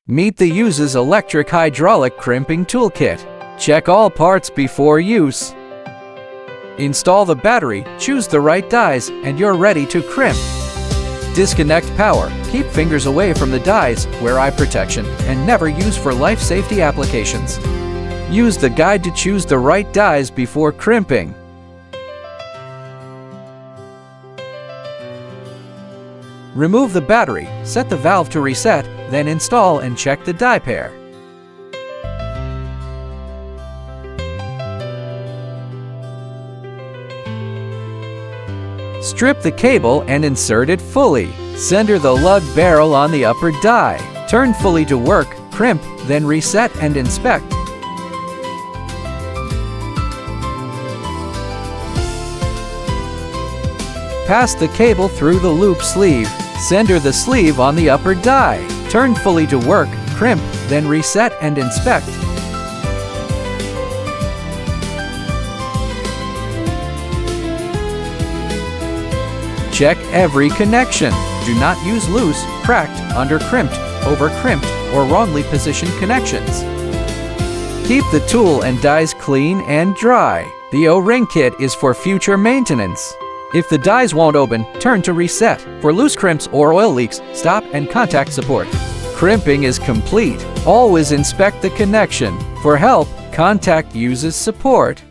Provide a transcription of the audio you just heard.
Meet the YUZES electric hydraulic crimping toolkit. Check all parts before use. Install the battery, choose the right dies, and you're ready to crimp. Disconnect power, keep fingers away from the dies, wear eye protection, and never use for life safety applications. Use the guide to choose the right dies before crimping. Remove the battery, set the valve to reset, then install and check the die pair. Strip the cable and insert it fully. Center the lug barrel on the upper die. Turn fully to work, crimp, then reset and inspect. Pass the cable through the loop sleeve. Center the sleeve on the upper die. Turn fully to work, crimp, then reset and inspect. Check every connection. Do not use loose, cracked, under-crimped, over-crimped, or wrongly positioned connections. Keep the tool and dies clean and dry. The O-ring kit is for future maintenance. If the dies won't open, turn to reset. For loose crimps or oil leaks, stop and contact support. Crimping is complete. Always inspect the connection. For help, contact YUZES support.